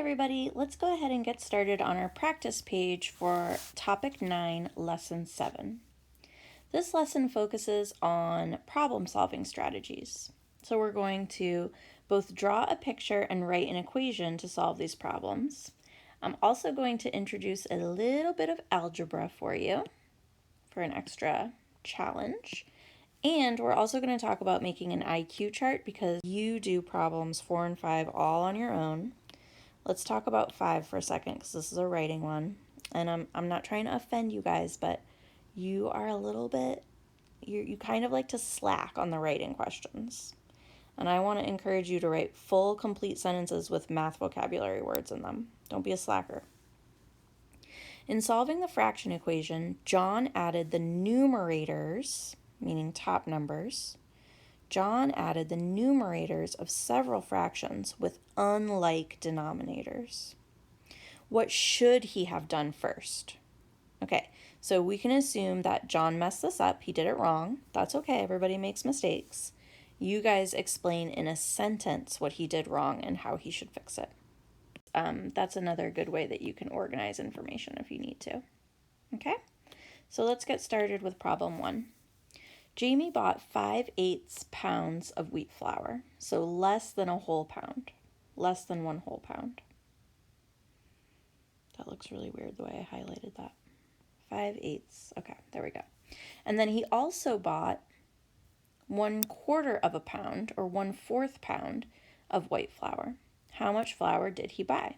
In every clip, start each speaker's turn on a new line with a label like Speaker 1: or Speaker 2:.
Speaker 1: everybody, let's go ahead and get started on our practice page for Topic 9, Lesson 7. This lesson focuses on problem-solving strategies. So we're going to both draw a picture and write an equation to solve these problems. I'm also going to introduce a little bit of algebra for you for an extra challenge. And we're also going to talk about making an IQ chart because you do problems 4 and 5 all on your own. Let's talk about 5 for a second because this is a writing one. And I'm not trying to offend you guys, but you are a little bit, you kind of like to slack on the writing questions. And I want to encourage you to write full, complete sentences with math vocabulary words in them. Don't be a slacker. In solving the fraction equation, John added the numerators, meaning top numbers. John added the numerators of several fractions with unlike denominators. What should he have done first? Okay, so we can assume that John messed this up. He did it wrong. That's okay. Everybody makes mistakes. You guys explain in a sentence what he did wrong and how he should fix it. That's another good way that you can organize information if you need to. Okay, so let's get started with problem 1. Jamie bought 5/8 pounds of wheat flour, so less than a whole pound, less than 1 whole pound. That looks really weird the way I highlighted that. 5/8, okay, there we go. And then he also bought 1/4 of a pound, or 1/4 pound of white flour. How much flour did he buy?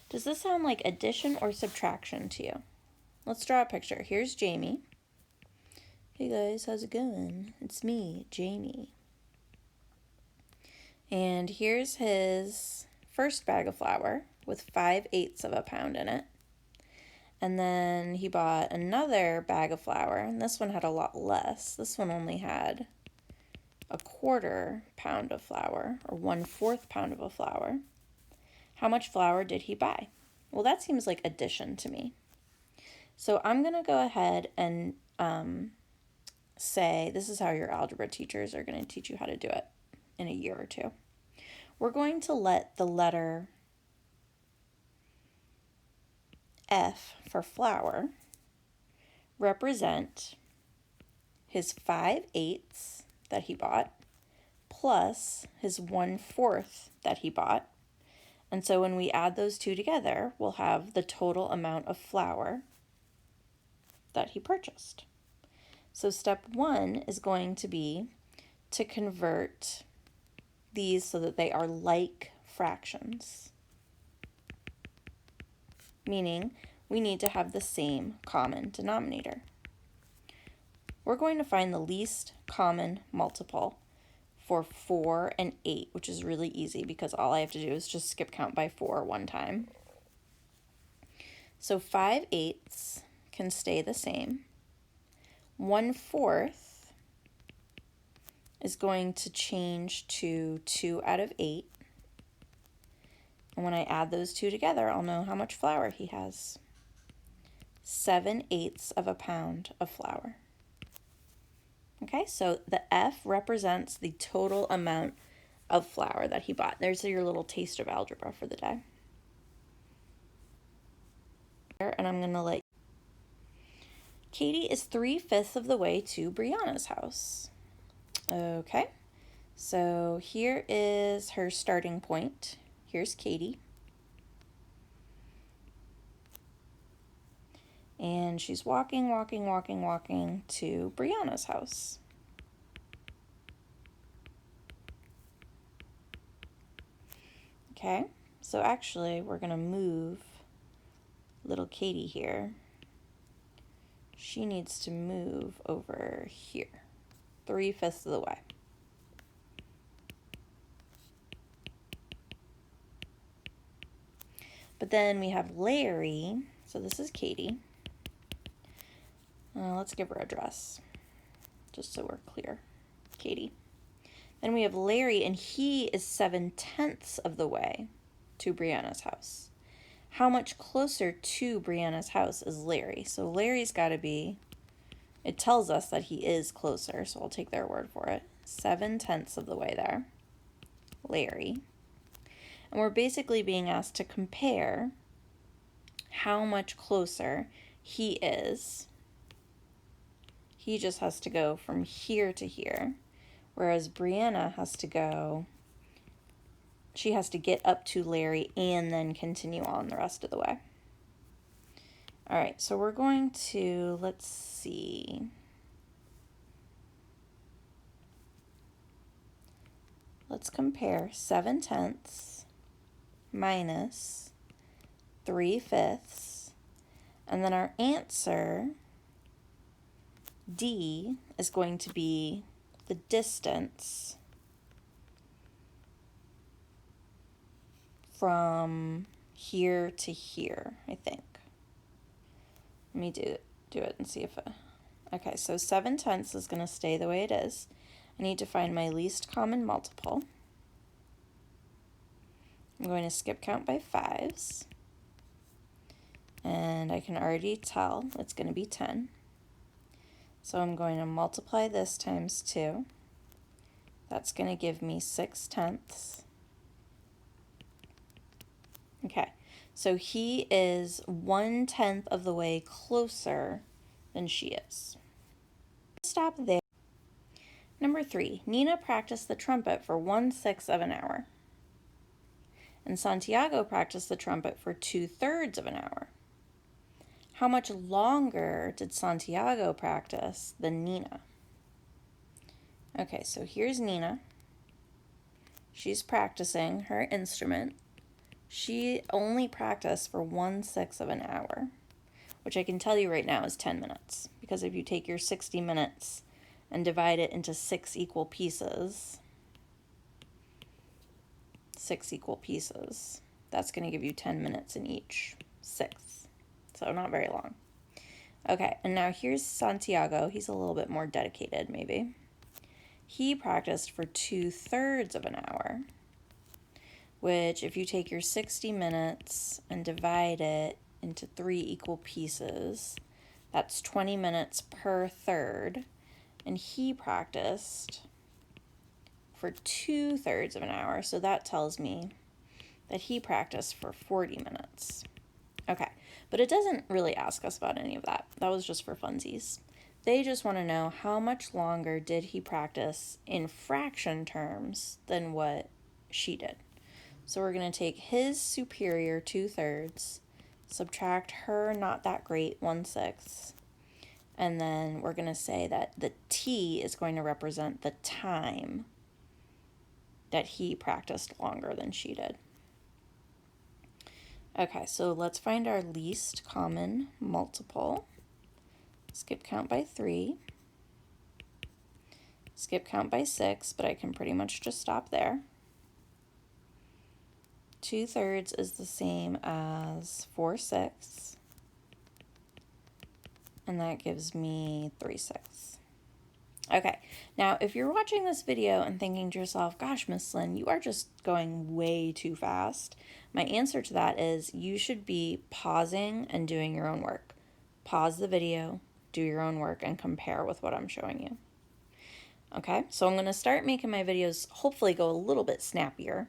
Speaker 1: Does this sound like addition or subtraction to you? Let's draw a picture. Here's Jamie. Hey guys, how's it going? It's me, Jamie. And here's his first bag of flour with 5/8 of a pound in it. And then he bought another bag of flour, and this one had a lot less. This one only had 1/4 pound of flour, or 1/4 pound of a flour. How much flour did he buy? Well, that seems like addition to me. So I'm going to go ahead and say, this is how your algebra teachers are going to teach you how to do it in a year or two. We're going to let the letter F for flour represent his 5/8 that he bought plus his 1/4 that he bought. And so when we add those two together, we'll have the total amount of flour that he purchased. So step 1 is going to be to convert these so that they are like fractions, meaning we need to have the same common denominator. We're going to find the least common multiple for 4 and 8, which is really easy because all I have to do is just skip count by 4 one time. So 5/8 can stay the same. 1/4 is going to change to 2 out of 8. And when I add those two together, I'll know how much flour he has. 7/8 of a pound of flour. Okay, so the F represents the total amount of flour that he bought. There's your little taste of algebra for the day. And I'm going to let Katie is 3/5 of the way to Brianna's house. Okay, so here is her starting point. Here's Katie. And she's walking to Brianna's house. Okay, so actually we're going to move little Katie here. She needs to move over here, 3/5 of the way. But then we have Larry, so this is Katie. Let's give her a dress, just so we're clear. Katie. Then we have Larry, and he is 7/10 of the way to Brianna's house. How much closer to Brianna's house is Larry? So Larry's got to be, it tells us that he is closer, so I'll take their word for it. 7/10 of the way there. Larry. And we're basically being asked to compare how much closer he is. He just has to go from here to here, whereas Brianna has to go, she has to get up to Larry and then continue on the rest of the way. All right, so we're going to, let's see. Let's compare 7/10 minus 3/5. And then our answer, D, is going to be the distance from here to here, I think. Let me do it and see if okay, so 7/10 is going to stay the way it is. I need to find my least common multiple. I'm going to skip count by 5s. And I can already tell it's going to be 10. So I'm going to multiply this times 2. That's going to give me 6/10. Okay, so he is 1/10 of the way closer than she is. Stop there. Number 3, Nina practiced the trumpet for 1/6 of an hour. And Santiago practiced the trumpet for 2/3 of an hour. How much longer did Santiago practice than Nina? Okay, so here's Nina. She's practicing her instrument. She only practiced for 1/6 of an hour, which I can tell you right now is 10 minutes. Because if you take your 60 minutes and divide it into 6 equal pieces, that's going to give you 10 minutes in each 6. So not very long. Okay, and now here's Santiago. He's a little bit more dedicated, maybe. He practiced for 2/3 of an hour, which if you take your 60 minutes and divide it into 3 equal pieces, that's 20 minutes per third. And he practiced for 2/3 of an hour, so that tells me that he practiced for 40 minutes. Okay, but it doesn't really ask us about any of that. That was just for funsies. They just want to know how much longer did he practice in fraction terms than what she did. So we're going to take his superior 2/3, subtract her not that great 1/6, and then we're going to say that the T is going to represent the time that he practiced longer than she did. Okay, so let's find our least common multiple. Skip count by 3. Skip count by 6, but I can pretty much just stop there. 2/3 is the same as 4/6. And that gives me 3/6. Okay, now if you're watching this video and thinking to yourself, gosh, Miss Lynn, you are just going way too fast, my answer to that is you should be pausing and doing your own work. Pause the video, do your own work, and compare with what I'm showing you. Okay, so I'm going to start making my videos hopefully go a little bit snappier,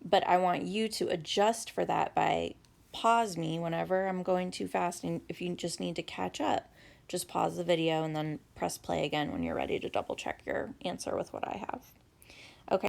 Speaker 1: but I want you to adjust for that by pause me whenever I'm going too fast, and if you just need to catch up, just pause the video and then press play again when you're ready to double check your answer with what I have. Okay.